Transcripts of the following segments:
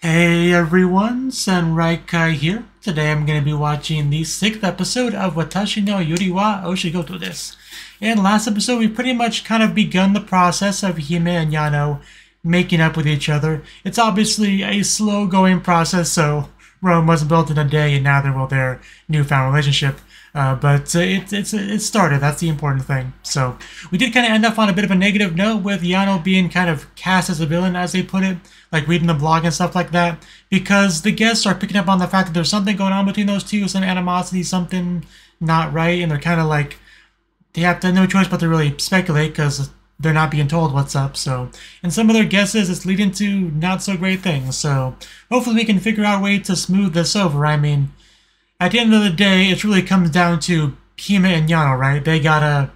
Hey everyone, Senraikai here. Today I'm going to be watching the 6th episode of Watashi no Yuri wa Oshigoto desu. In last episode, we pretty much kind of begun the process of Hime and Yano making up with each other. It's obviously a slow-going process, so Rome wasn't built in a day, and neither will their newfound relationship. But it started. That's the important thing. So we did kind of end up on a bit of a negative note with Yano being kind of cast as a villain, as they put it, like reading the blog and stuff like that, because the guests are picking up on the fact that there's something going on between those two, some animosity, something not right, and they're kind of like they have no choice but to really speculate because they're not being told what's up. So, and some of their guesses, it's leading to not so great things. So hopefully we can figure out a way to smooth this over. I mean, at the end of the day, it really comes down to Hime and Yano, right? They gotta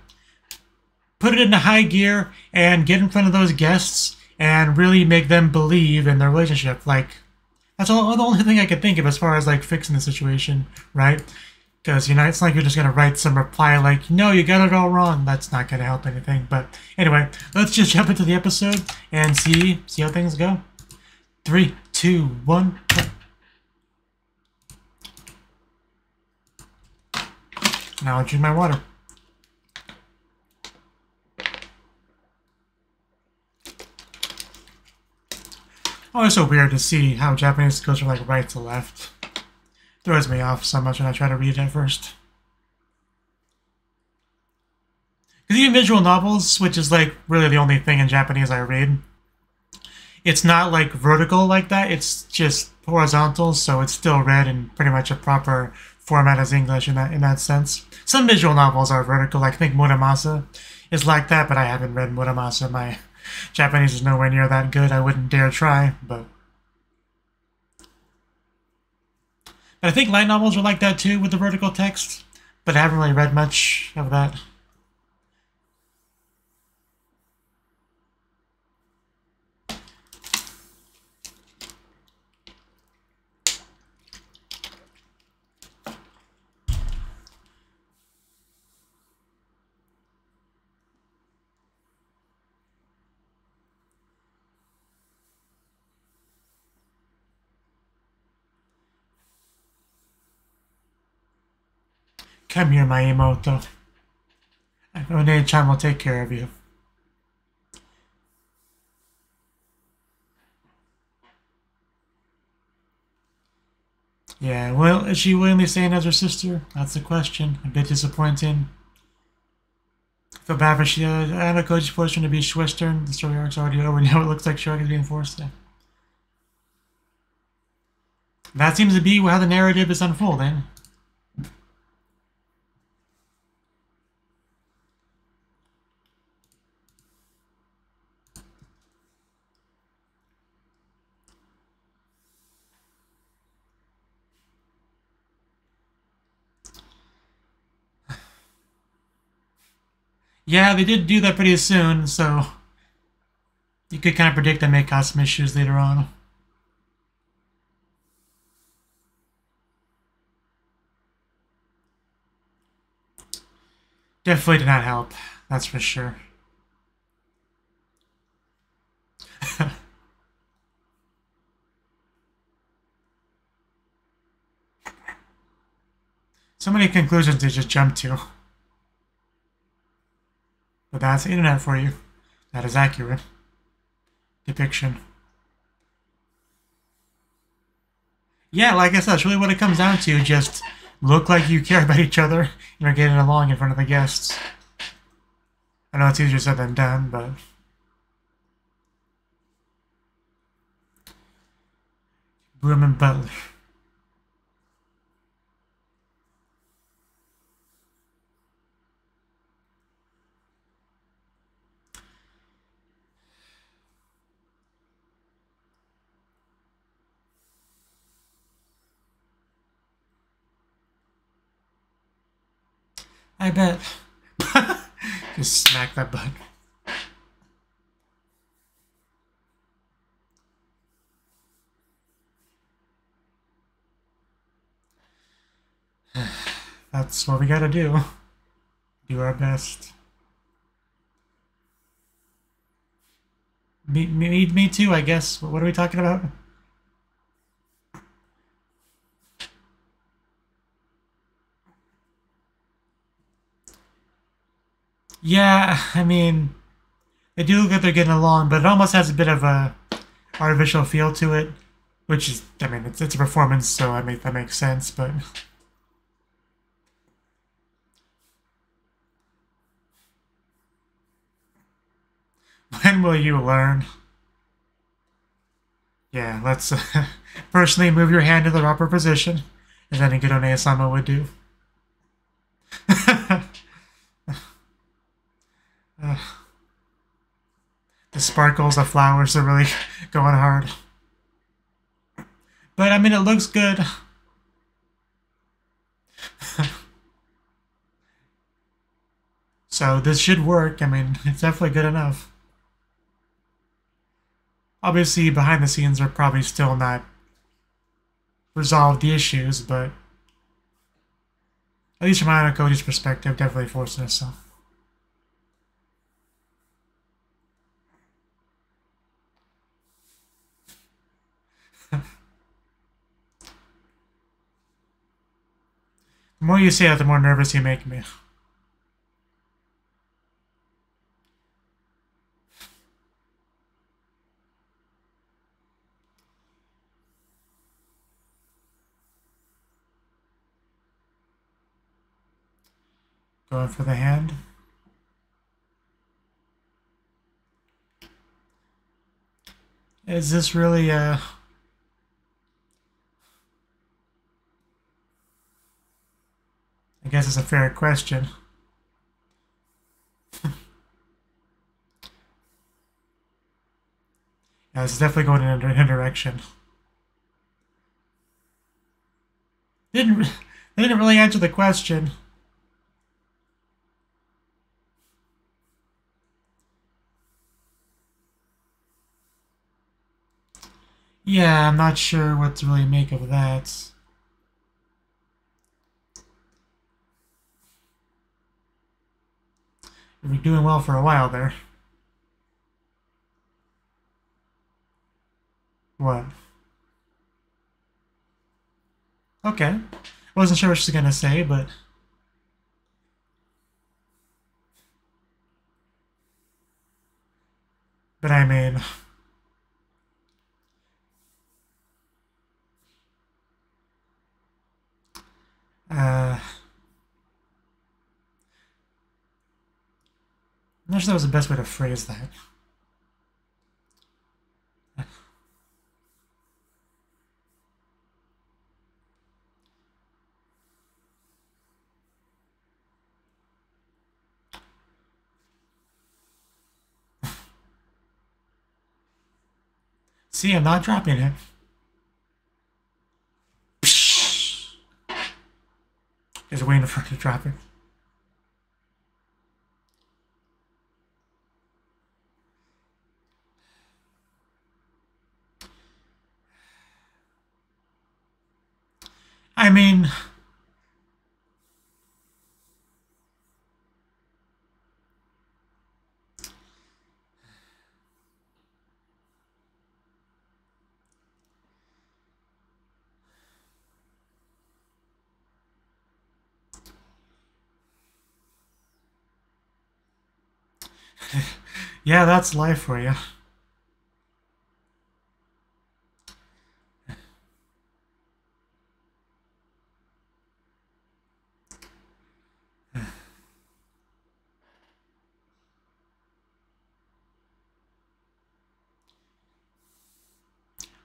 put it into high gear and get in front of those guests and really make them believe in their relationship. Like, that's the only thing I could think of as far as like fixing the situation, right? Because, you know, it's like you're just gonna write some reply like, no, you got it all wrong. That's not gonna help anything. But anyway, let's just jump into the episode and see how things go. 3, 2, 1. Now I'll drink my water. Always so weird to see how Japanese goes from like right to left. Throws me off so much when I try to read it at first. Because even visual novels, which is like really the only thing in Japanese I read, it's not like vertical like that, it's just horizontal, so it's still read in pretty much a proper format as English in that sense. Some visual novels are vertical, like I think Muramasa is like that, but I haven't read Muramasa. My Japanese is nowhere near that good. I wouldn't dare try, but I think light novels are like that too with the vertical text, but I haven't really read much of that. Come here, my Imoto. One-chan will take care of you. Yeah, well, is she willingly staying as her sister? That's the question. A bit disappointing. Feel bad for she. I know Koji's forced her to be Schwestern. The story arc's already over. Now it looks like Shark is being forced to. That seems to be how the narrative is unfolding. Yeah, they did do that pretty soon, so you could kind of predict that may cause some issues later on. Definitely did not help, that's for sure. So many conclusions they just jump to. But that's the internet for you. That is accurate depiction. Yeah, like I said, that's really what it comes down to. Just look like you care about each other and you're getting along in front of the guests. I know it's easier said than done, but Broom and Butler. I bet. Just smack that button. That's what we gotta do. Do our best. Me too, I guess. What are we talking about? Yeah, I mean, they do look like they're getting along, but it almost has a bit of a artificial feel to it, which is, I mean, it's a performance, so that makes sense, but... When will you learn? Yeah, let's personally move your hand to the proper position, as any good One-sama would do. uh, the sparkles, the flowers are really going hard. But, I mean, it looks good. So, this should work. I mean, it's definitely good enough. Obviously, behind the scenes are probably still not resolved the issues, but at least from Cody's perspective, definitely forcing itself. The more you say that, the more nervous you make me. Going for the hand. Is this really I guess it's a fair question. Yeah, it's definitely going in a direction. They didn't really answer the question. Yeah, I'm not sure what to really make of that. We're doing well for a while there. What? Okay. Wasn't sure what she's gonna say, but... But I mean... I'm not sure that was the best way to phrase that. See, I'm not dropping it. Just waiting for her to drop it. I mean... Yeah, that's life for you.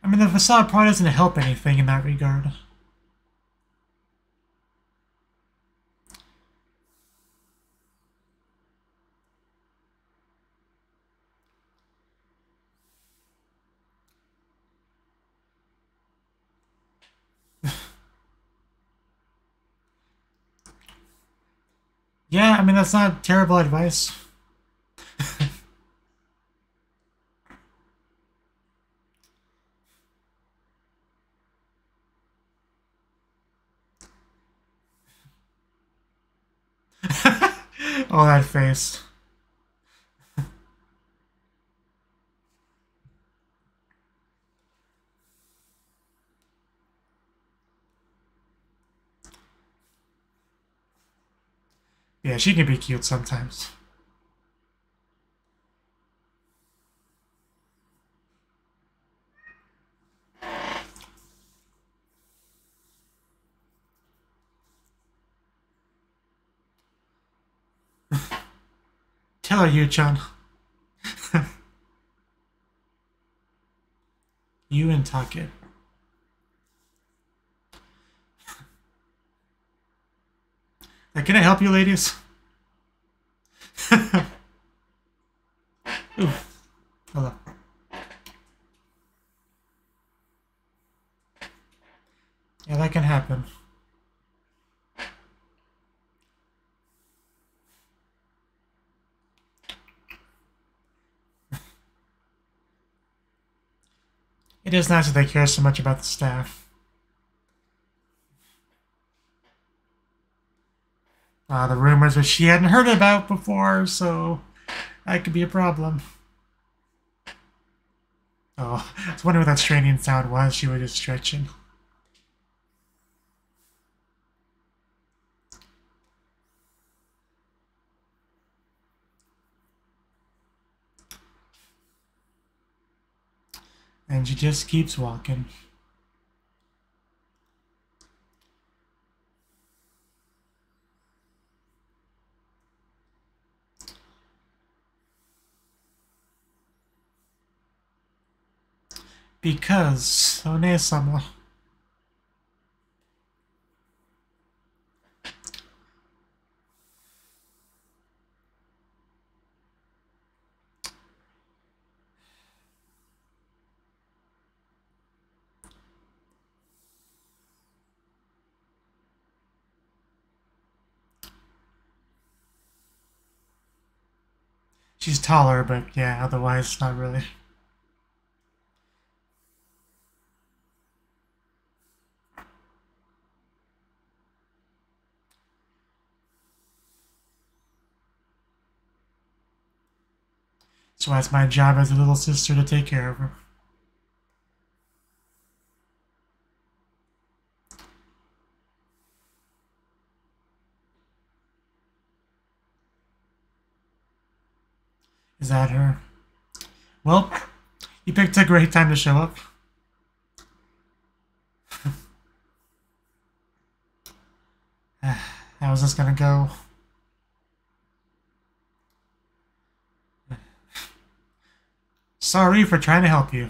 I mean, the facade probably doesn't help anything in that regard. Yeah, I mean, that's not terrible advice. Oh, that face. Yeah, she can be cute sometimes. Tell her, Yu-chan. You and Take. Can I help you, ladies? Ooh. Hello. Yeah, that can happen. It is nice that they care so much about the staff. The rumors that she hadn't heard about before, so that could be a problem. Oh, I was wondering what that straining sound was. She was just stretching. And she just keeps walking. Because One-sama. She's taller, but yeah, otherwise not really. So that's my job as a little sister to take care of her. Is that her? Well, you picked a great time to show up. How's this gonna go? Sorry for trying to help you.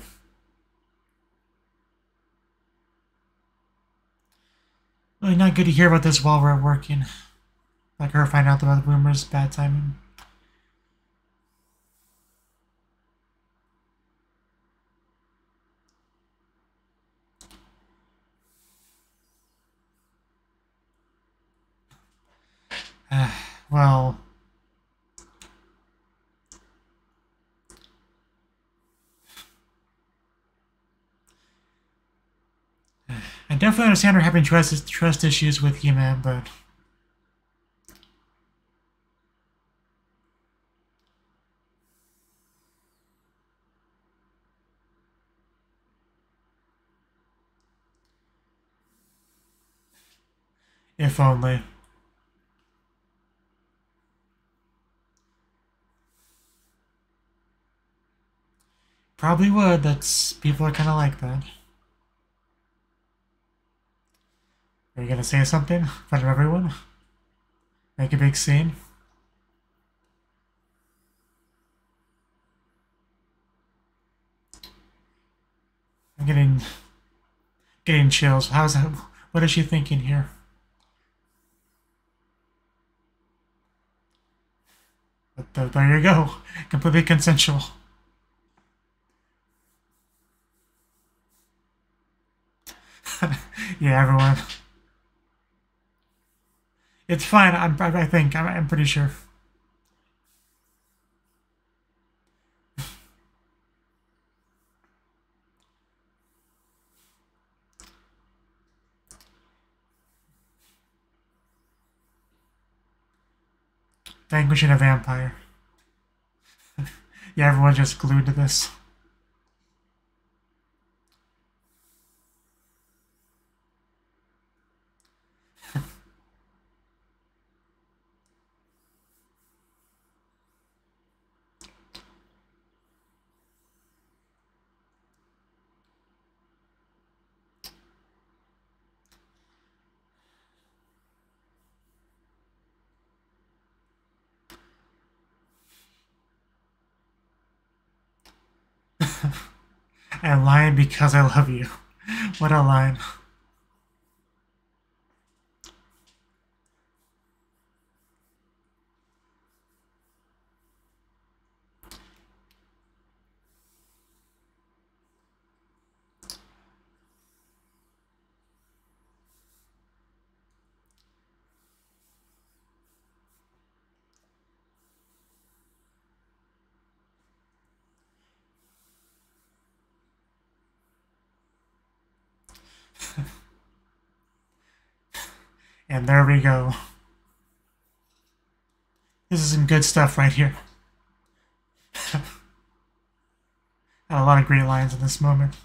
Really not good to hear about this while we're working. Like her finding out about the rumors, bad timing. Well... I definitely understand her having trust issues with you, man, but... If only. Probably would. People are kind of like that. Are you gonna say something in front of everyone? Make a big scene? I'm getting chills. How's that? What is she thinking here? But there you go. Completely consensual. Yeah, everyone. It's fine. I think. I'm pretty sure. Vanquishing a vampire. Yeah, everyone's just glued to this. I'm lying because I love you. What a line. And there we go. This is some good stuff right here. Had a lot of great lines in this moment.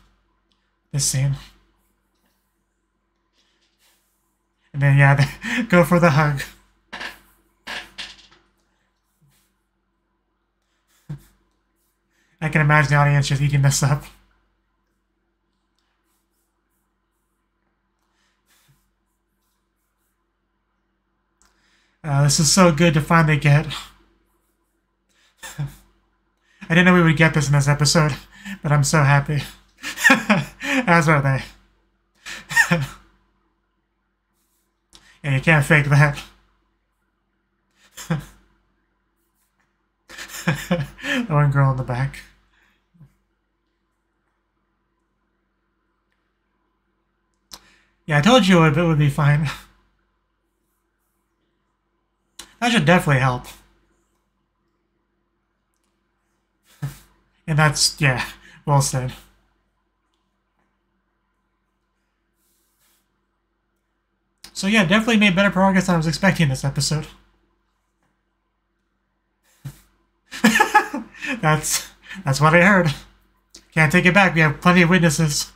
This scene. And then, yeah, they go for the hug. I can imagine the audience just eating this up. This is so good to finally get. I didn't know we would get this in this episode, but I'm so happy. As are they. Yeah, you can't fake that. The one girl in the back. Yeah, I told you it would be fine. That should definitely help. And that's, yeah, well said. So yeah, definitely made better progress than I was expecting this episode. That's what I heard. Can't take it back, we have plenty of witnesses.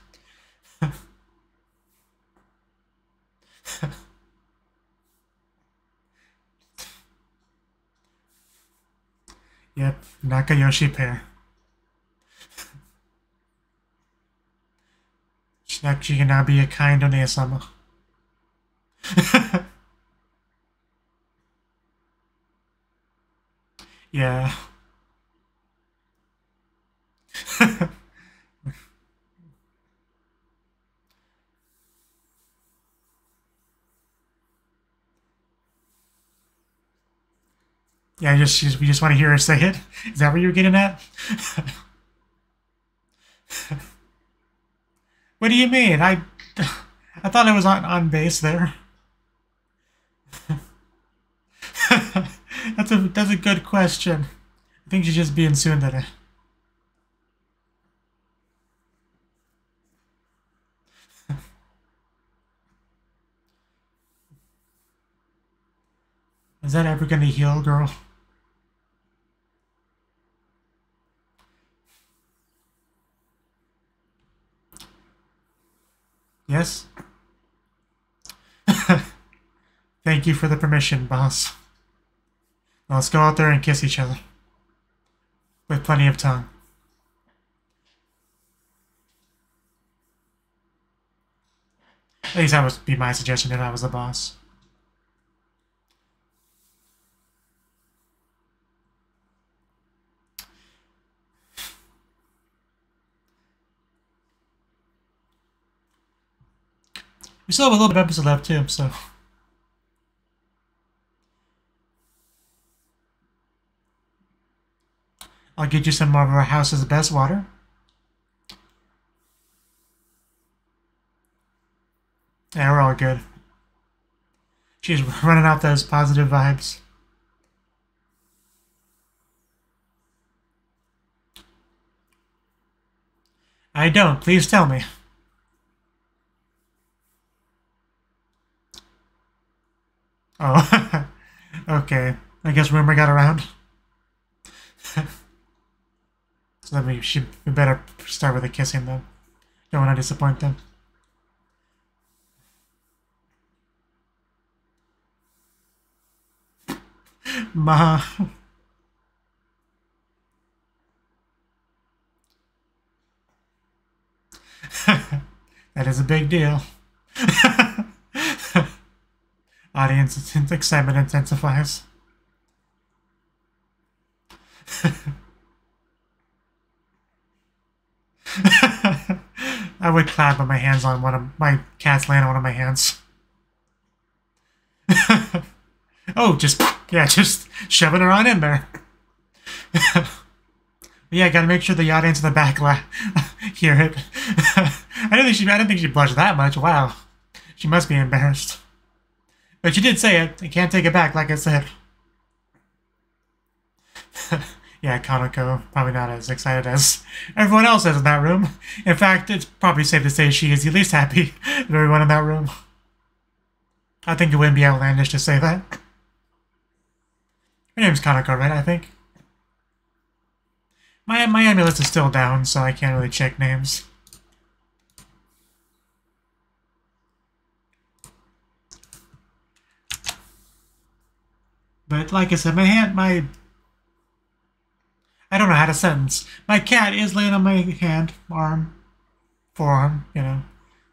Yep, Nakayoshi pair. She can now be a kind One-sama. Yeah. Yeah, we just want to hear her say it. Is that what you're getting at? What do you mean? I thought I was on base there. That's a good question. I think she's just being tsundere. Is that ever gonna heal, girl? Yes? Thank you for the permission, boss. Now let's go out there and kiss each other. With plenty of tongue. At least that would be my suggestion if I was the boss. We still have a little bit of episode left too, so. I'll get you some more of our house's best water. Yeah, we're all good. She's running out those positive vibes. I don't. Please tell me. Oh, okay. I guess rumor got around. So we better start with a kissing then. Don't want to disappoint them. Ma. That is a big deal. Audience excitement intensifies. Claud, but my hand's on one of my cat's laying on one of my hands. Oh, just shoving her on in there. Yeah, gotta make sure the audience in the back hear it. I didn't think she blushed that much. Wow, she must be embarrassed. But she did say it. I can't take it back, like I said. Yeah, Kaneko probably not as excited as everyone else is in that room. In fact, it's probably safe to say she is the least happy of everyone in that room. I think it wouldn't be outlandish to say that. Her name's Kaneko, right? I think. My amulet is still down, so I can't really check names. But like I said, I don't know how to sentence. My cat is laying on my hand, arm, forearm, you know,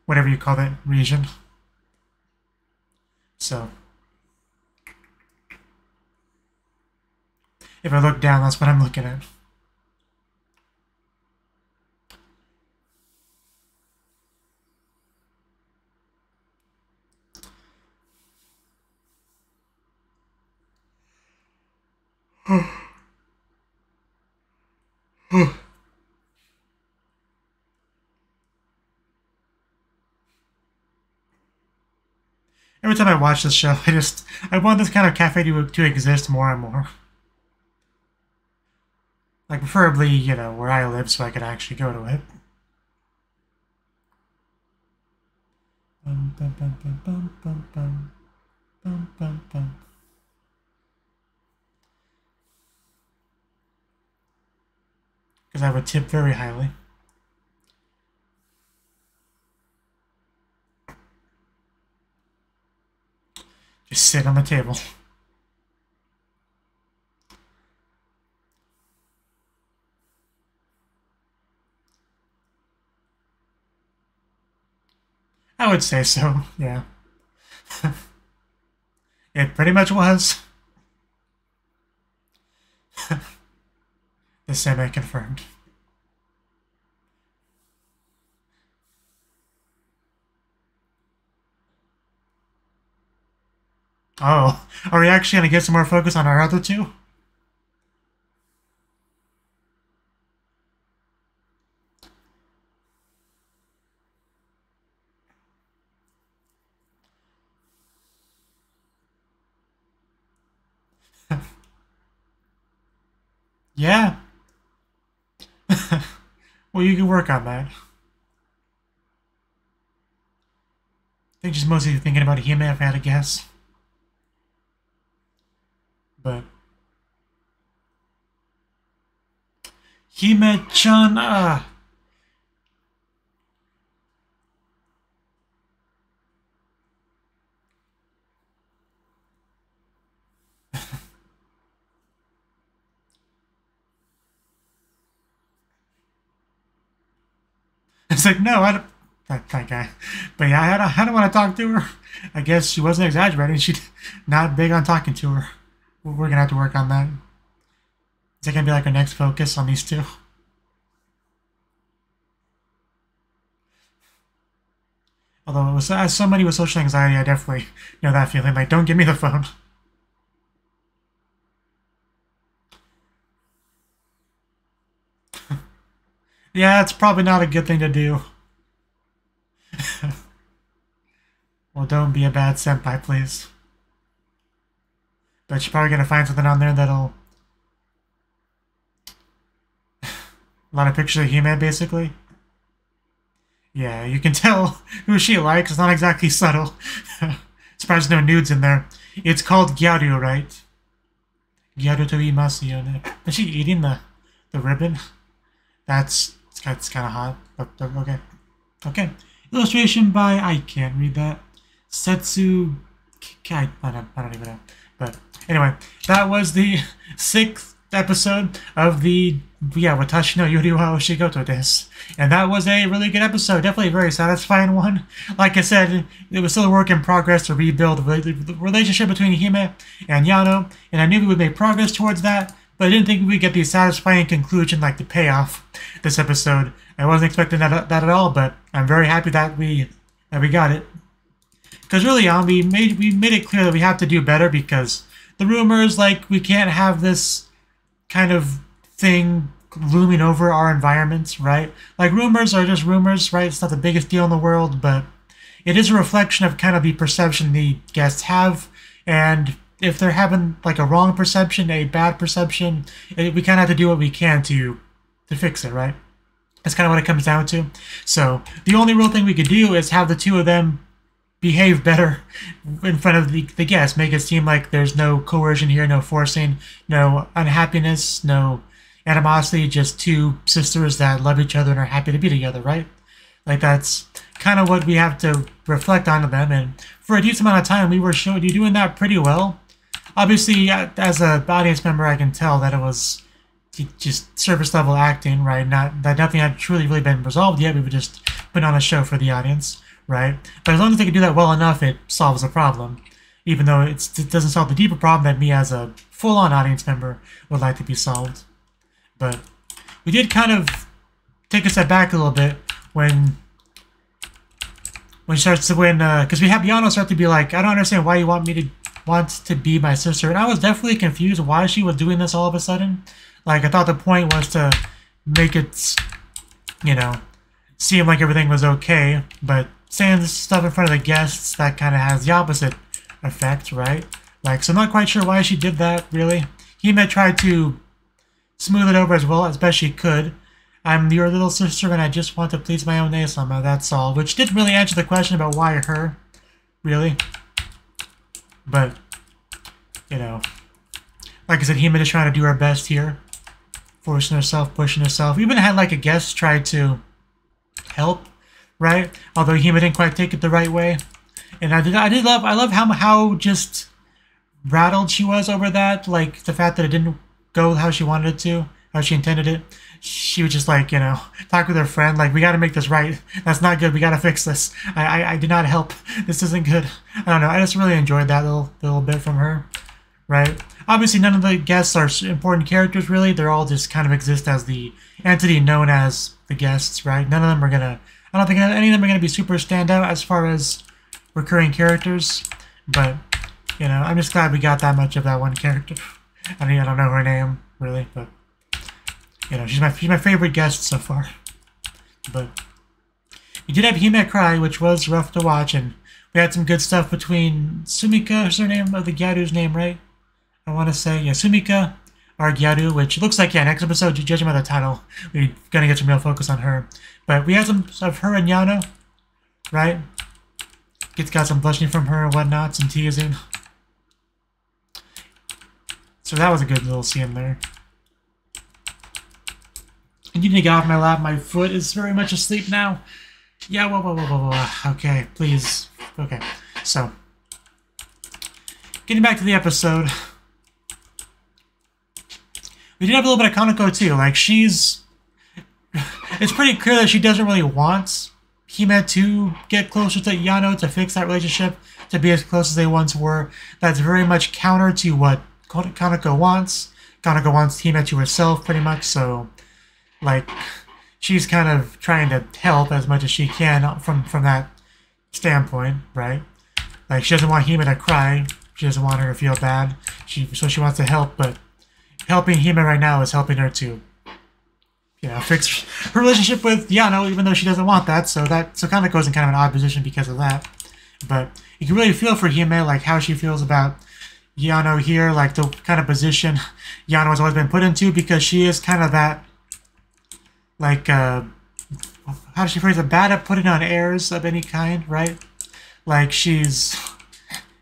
whatever you call that region. So, if I look down, that's what I'm looking at. Every time I watch this show, I want this kind of cafe to exist more and more. Like, preferably, you know, where I live so I could actually go to it. Because I would tip very highly. Just sit on the table. I would say so, yeah. It pretty much was. The semi-confirmed. Oh, are we actually going to get some more focus on our other two? Yeah. Well, you can work on that. I think just mostly thinking about Hime if I had to guess. But Hime-chan, It's like, no, I don't. That guy. But yeah, I don't want to talk to her. I guess she wasn't exaggerating. She's not big on talking to her. We're going to have to work on that. Is that going to be like our next focus on these two? Although, as somebody with social anxiety, I definitely know that feeling. Like, don't give me the phone. Yeah, it's probably not a good thing to do. Well, don't be a bad senpai, please. But you're probably going to find something on there that'll... A lot of pictures of Hime, basically. Yeah, you can tell who she likes. It's not exactly subtle. Surprised no nudes in there. It's called Gyaru, right? Gyaru to imasu yone. Is she eating the ribbon? It's kind of hot. But okay. Okay. Illustration by... I can't read that. Setsu... I don't even know. But anyway, that was the 6th episode of the Watashi no Yuri wa Oshigoto desu. And that was a really good episode. Definitely a very satisfying one. Like I said, it was still a work in progress to rebuild the relationship between Hime and Yano. And I knew we would make progress towards that. But I didn't think we'd get the satisfying conclusion, like the payoff this episode. I wasn't expecting that at all, but I'm very happy that we got it. Because really, we made it clear that we have to do better, because the rumors, like, we can't have this kind of thing looming over our environments, right? Like, rumors are just rumors, right? It's not the biggest deal in the world, but it is a reflection of kind of the perception the guests have, and if they're having like a wrong perception, a bad perception, we kind of have to do what we can to fix it, right? That's kind of what it comes down to. So the only real thing we could do is have the two of them behave better in front of the guests, make it seem like there's no coercion here, no forcing, no unhappiness, no animosity, just two sisters that love each other and are happy to be together, right? Like, that's kind of what we have to reflect onto them, and for a decent amount of time we were showing you doing that pretty well. Obviously, as an audience member, I can tell that it was just surface level acting, right? That nothing had truly really been resolved yet. We were just putting on a show for the audience, right? But as long as they can do that well enough, it solves the problem, even though it doesn't solve the deeper problem that me as a full-on audience member would like to be solved. But we did kind of take a step back a little bit when she starts to win, because we have Yano start to be like, I don't understand why you want to be my sister. And I was definitely confused why she was doing this all of a sudden. Like, I thought the point was to make it, you know, seem like everything was okay, but saying this stuff in front of the guests, that kind of has the opposite effect, right? Like, so I'm not quite sure why she did that, really. Hime tried to smooth it over as well as best she could. I'm your little sister and I just want to please my own Nesama, that's all. Which didn't really answer the question about why her, really. But, you know, like I said, Hime is trying to do her best here. Forcing herself, pushing herself. We even had like a guest try to help, right? Although Hime didn't quite take it the right way. And I love how just rattled she was over that. Like, the fact that it didn't go how she wanted it to, how she intended it. She was just like, you know, talk with her friend, like, we gotta make this right. That's not good, we gotta fix this. I did not help. This isn't good. I don't know, I just really enjoyed that little bit from her, right? Obviously, none of the guests are important characters, really. They're all just kind of exist as the entity known as the guests, right? None of them are gonna, I don't think any of them are gonna be super standout as far as recurring characters, but, you know, I'm just glad we got that much of that one character. I mean, I don't know her name, really, but, you know, she's my favorite guest so far. But we did have Hime cry, which was rough to watch, and we had some good stuff between Sumika, is her name, of the Gyaru's name, right? I want to say, yeah, Sumika, our Gyaru, which looks like, yeah, next episode, judging by the title, we're gonna get some real focus on her. But we had some of her and Yano, right? Got some blushing from her and whatnot, some teasing. So that was a good little scene there. And you need to get off my lap. My foot is very much asleep now. Yeah, whoa. Okay, please. Okay, so. Getting back to the episode. We did have a little bit of Kaneko too. Like, she's... It's pretty clear that she doesn't really want Hime to get closer to Yano, to fix that relationship, to be as close as they once were. That's very much counter to what Kaneko wants. Kaneko wants Hime to herself, pretty much, so... Like, she's kind of trying to help as much as she can from that standpoint, right? Like, she doesn't want Hime to cry. She doesn't want her to feel bad. So she wants to help, but helping Hime right now is helping her to, you know, fix her relationship with Yano, even though she doesn't want that. So kind of goes in kind of an odd position because of that. But you can really feel for Hime, like how she feels about Yano here, like the kind of position Yano has always been put into, because she is kind of that, like, how does she phrase it? Bad at putting on airs of any kind, right? Like, she's,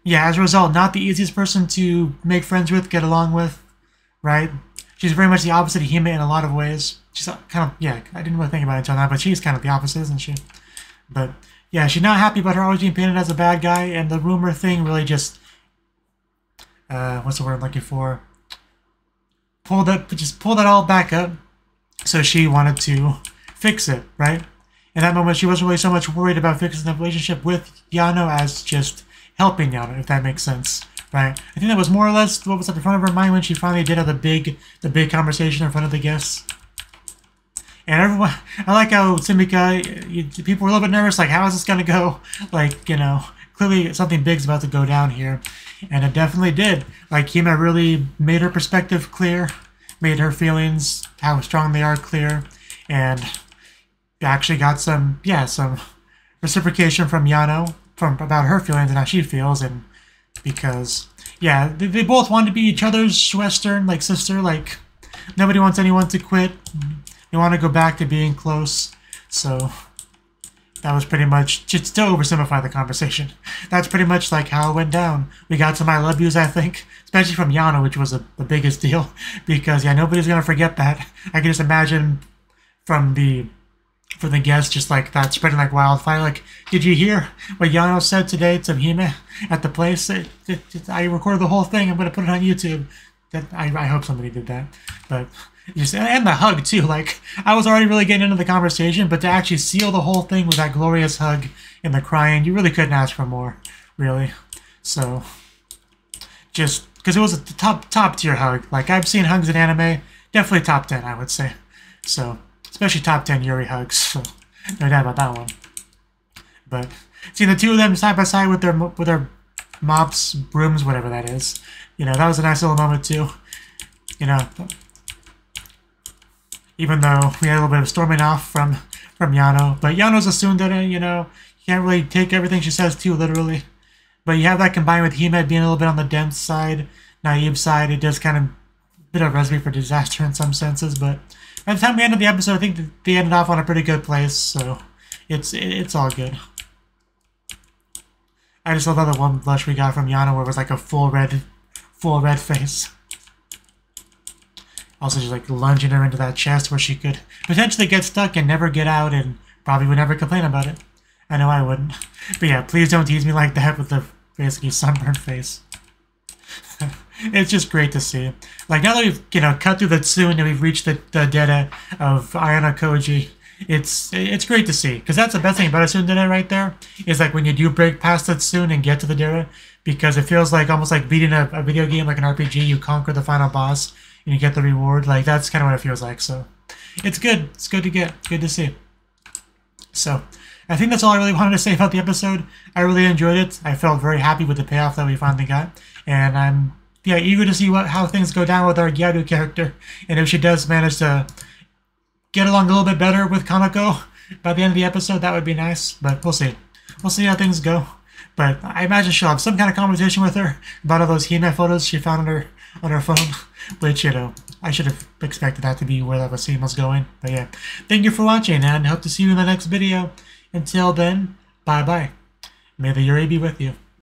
yeah, as a result, not the easiest person to make friends with, get along with, right? She's very much the opposite of Hime in a lot of ways. She's kind of, yeah, I didn't really think about it until now, but she's kind of the opposite, isn't she? But, yeah, she's not happy about her always being painted as a bad guy, and the rumor thing really just, what's the word I'm looking for? Pull that all back up. So she wanted to fix it, right? In that moment, she wasn't really so much worried about fixing the relationship with Yano as just helping Yano, if that makes sense, right? I think that was more or less what was at the front of her mind when she finally did have the big conversation in front of the guests. And everyone, I like how Sumika, people were a little bit nervous, like, how is this going to go? Like, you know, clearly something big's about to go down here. And it definitely did. Like, Hime really made her perspective clear, made her feelings, how strong they are, clear, and actually got some reciprocation from Yano about her feelings and how she feels, and because, yeah, they both want to be each other's Schwestern, like sister, like, nobody wants anyone to quit. They want to go back to being close, so that was pretty much, just to oversimplify the conversation, that's pretty much like how it went down. We got some I love yous, I think, especially from Yano, which was the biggest deal, because, yeah, nobody's going to forget that. I can just imagine from the guests, just like that spreading like wildfire. Like, did you hear what Yano said today to Hime at the place? I recorded the whole thing. I'm going to put it on YouTube. I hope somebody did that. But just, and the hug too. Like, I was already really getting into the conversation, but to actually seal the whole thing with that glorious hug and the crying, you really couldn't ask for more, really. So, just because it was a top tier hug. Like, I've seen hugs in anime, definitely top 10, I would say. So, especially top 10 Yuri hugs, so no doubt about that one. But seeing the two of them side by side with their mops, brooms, whatever that is, you know, that was a nice little moment too. You know, even though we had a little bit of storming off from Yano, but Yano's a tsundere, you know, you can't really take everything she says too literally. But you have that combined with Hime being a little bit on the dense side, naive side. It does kind of a bit of a recipe for disaster in some senses, but by the time we ended the episode, I think they ended off on a pretty good place, so it's all good. I just love that one blush we got from Yano where it was like a full red face. Also just like lunging her into that chest where she could potentially get stuck and never get out and probably would never complain about it. I know I wouldn't. But yeah, please don't tease me like that with the basically sunburned face. It's just great to see. Like, now that we've, you know, cut through the Tsun and we've reached the dere of Ayano Koji, it's great to see. Because that's the best thing about a tsundere right there, is like when you do break past the Tsun and get to the dere, because it feels like almost like beating a video game, like an RPG. You conquer the final boss and you get the reward. Like, that's kind of what it feels like. So it's good. It's good to see. So I think that's all I really wanted to say about the episode. I really enjoyed it. I felt very happy with the payoff that we finally got. And I'm eager to see how things go down with our Gyaru character. And if she does manage to get along a little bit better with Kanako by the end of the episode, that would be nice. But we'll see. We'll see how things go. But I imagine she'll have some kind of conversation with her about all those Hime photos she found on her phone. Which, you know, I should have expected that to be where that scene was going. But yeah, thank you for watching, and hope to see you in the next video. Until then, bye-bye. May the Yuri be with you.